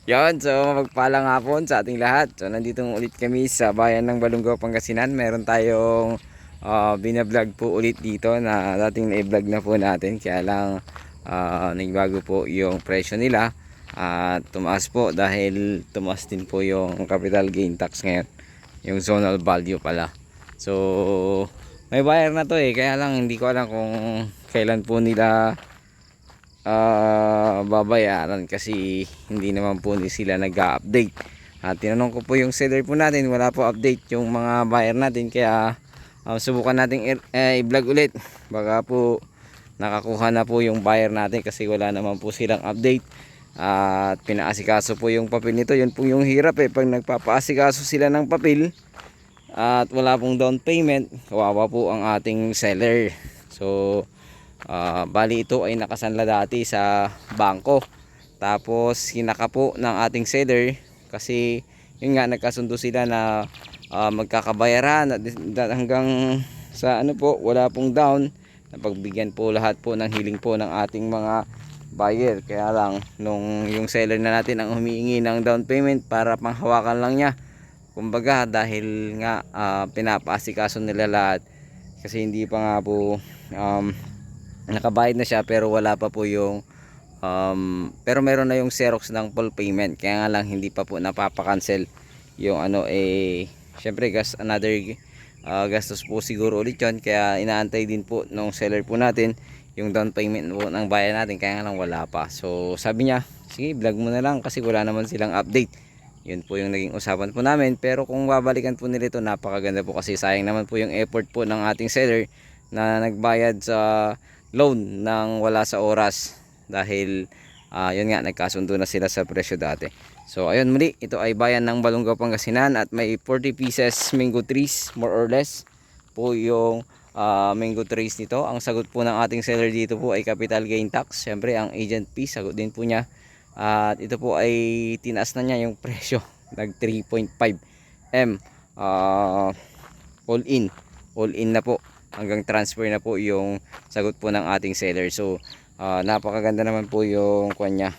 Yon, so mapagpalang hapon sa ating lahat. So nandito ulit kami sa bayan ng Balungaw, Pangasinan. Meron tayong binablog po ulit dito na dating na-vlog na po natin. Kaya lang nagbago po yung presyo nila. At tumaas po dahil tumaas din po yung capital gain tax ngayon. Yung zonal value pala. So may buyer na to kaya lang hindi ko alam kung kailan po nila babayaran kasi hindi naman po sila nag-update. At tinanong ko po yung seller po natin, wala po update yung mga buyer natin, kaya subukan natin i-vlog ulit. Baka po nakakuha na po yung buyer natin kasi wala naman po silang update. At pinaasikaso po yung papel nito. Yun po yung hirap pag nagpapaasikaso sila ng papel at wala pong down payment, kawawa po ang ating seller. So bali ito ay nakasanla dati sa bangko, tapos hinaka po ng ating seller kasi yun nga, nagkasundo sila na magkakabayaran at hanggang sa ano po, wala pong down. Napagbigyan po lahat po ng hiling po ng ating mga buyer, kaya lang nung yung seller na natin ang humihingi ng down payment para panghawakan lang niya, kumbaga dahil nga pinapaasikaso nila lahat kasi hindi pa nga po nakabayad na siya, pero wala pa po yung pero meron na yung Xerox ng full payment, kaya nga lang hindi pa po napapakancel yung ano syempre another gastos po siguro ulit yun, kaya inaantay din po nung seller po natin yung down payment po ng bayan natin, kaya nga lang wala pa. So sabi niya, sige vlog mo na lang kasi wala naman silang update. Yun po yung naging usapan po namin, pero kung babalikan po nila ito, napakaganda po kasi sayang naman po yung effort po ng ating seller na nagbayad sa loan ng wala sa oras dahil yun nga, nagkasundo na sila sa presyo dati. So ayun, muli, ito ay bayan ng Balungaw, Pangasinan at may 40 pieces mango trees more or less po yung mango trees nito. Ang sagot po ng ating seller dito po ay capital gain tax. Syempre ang agent fee sagot din po niya. At ito po ay tinaas na niya yung presyo, nag 3.5 M all in na po, hanggang transfer na po yung sagot po ng ating seller. So napakaganda naman po yung kanya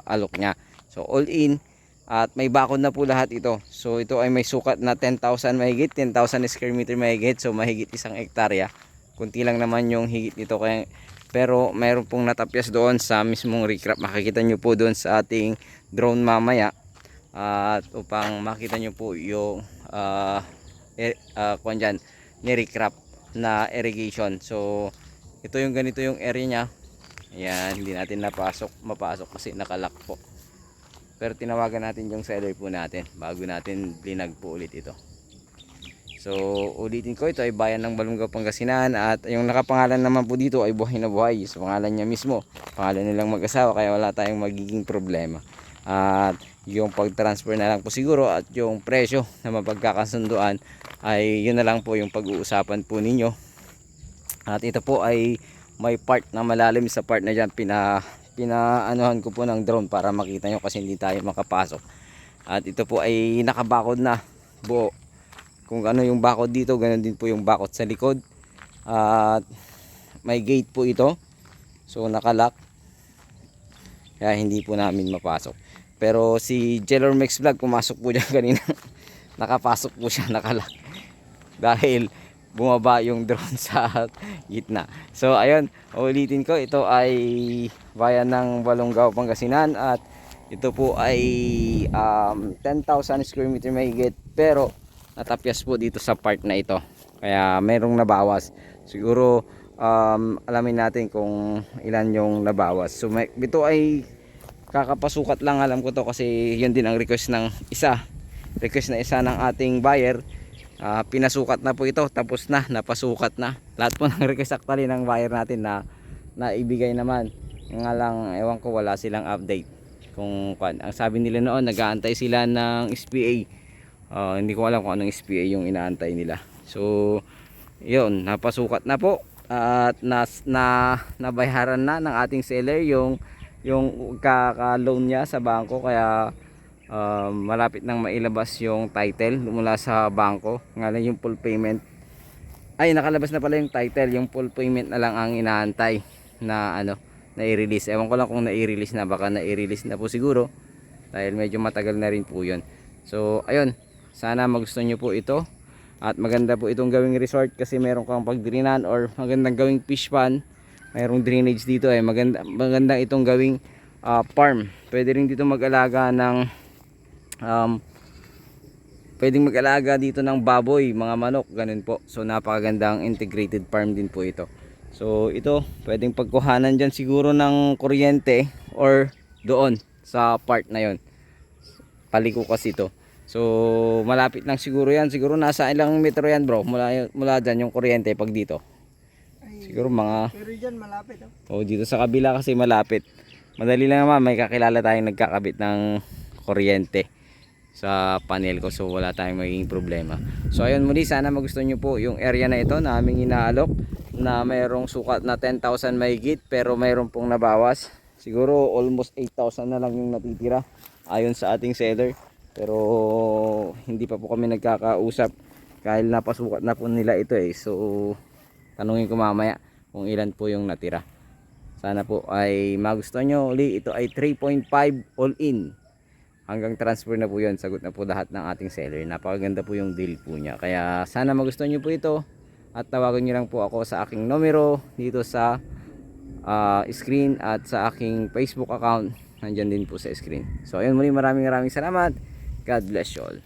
alok niya. So all in at may bakod na po lahat ito. So ito ay may sukat na 10,000 mahigit, 10,000 square meter mahigit, so mahigit 1 hektarya. Kunti lang naman yung higit nito, kaya pero mayroon pong natapyas doon sa mismong recrap. Makikita nyo po doon sa ating drone mamaya, at upang makita nyo po yung kung dyan ni-recrap na irrigation. So ito yung ganito yung area nya. Ayan, hindi natin mapasok kasi nakalock po, pero tinawagan natin yung seller po natin bago natin linag po ulit ito. So ulitin ko, ito ay bayan ng Balungaw, Pangasinan at yung nakapangalan naman po dito ay Buhay na Buhay. So pangalan niya mismo, pangalan nilang mag-asawa, kaya wala tayong magiging problema. At yung pag-transfer na lang po siguro at yung presyo na mapagkakasunduan ay yun na lang po yung pag-uusapan po ninyo. At ito po ay may part na malalim, sa part na dyan pinaanuhan ko po ng drone para makita nyo kasi hindi tayo makapasok. At ito po ay nakabakod na buo. Kung ano yung bakod dito, ganoon din po yung bakod sa likod. At may gate po ito, so nakalock, kaya hindi po namin mapasok. Pero si Jelor Max Vlog pumasok po dyan kanina. Nakapasok po siya, nakalock, dahil bumaba yung drone sa gitna. So ayun, ulitin ko, ito ay bayan ng Balungaw, Pangasinan at ito po ay 10,000 square meter mahigit, pero natapyas po dito sa part na ito, kaya merong nabawas. Siguro alamin natin kung ilan yung nabawas. So ito ay kakapasukat lang, alam ko to kasi yun din ang request ng isa ng ating buyer. Pinasukat na po ito, tapos na, napasukat na lahat po ng request actually ng buyer natin na naibigay naman. Nga lang, ewan ko, wala silang update kung ang sabi nila noon, nag-aantay sila ng SPA. Hindi ko alam kung anong SPA yung inaantay nila. So yun, napasukat na po at nabayaran na ng ating seller yung kaka-loan niya sa bangko, kaya malapit nang mailabas yung title mula sa bangko. Ngayon yung full payment ay nakalabas na pala yung title, yung full payment na lang ang inaantay na ano na-release. Ewan ko lang kung na-release na, baka na-release na po siguro dahil medyo matagal na rin po yun. So ayun, sana magustuhan nyo po ito at maganda po itong gawing resort kasi meron kang pagdrinan or magandang gawing fish pond, mayroong drainage dito magandang itong gawing farm. Pwede rin dito mag-alaga ng um, pwedeng mag-alaga dito ng baboy, mga manok, ganun po. So napakagandang integrated farm din po ito. So ito, pwedeng pagkuhanan dyan siguro ng kuryente or doon sa part na yon. Paliko kasi ito. So malapit lang siguro yan. Siguro nasa ilang metro yan bro, mula dyan yung kuryente pag dito. Siguro mga... Pero dyan malapit Oh, dito sa kabila kasi malapit. Madali lang naman, may kakilala tayong nagkakabit ng kuryente sa panel ko, so wala tayong magiging problema. So ayun muli, sana magustuhan nyo po yung area na ito na aming inaalok na mayroong sukat na 10,000 mahigit pero mayroong pong nabawas. Siguro almost 8,000 na lang yung natitira ayon sa ating seller, pero hindi pa po kami nagkakausap dahil napasukat na po nila ito so tanungin ko mamaya kung ilan po yung natira. Sana po ay magustuhan nyo. Uli, ito ay 3.5 all in. Hanggang transfer na po yun. Sagot na po lahat ng ating seller. Napakaganda po yung deal po niya. Kaya sana magustuhan nyo po ito. At tawagan nyo lang po ako sa aking numero dito sa screen at sa aking Facebook account. Nandyan din po sa screen. So ayun muli, maraming salamat. God bless you all.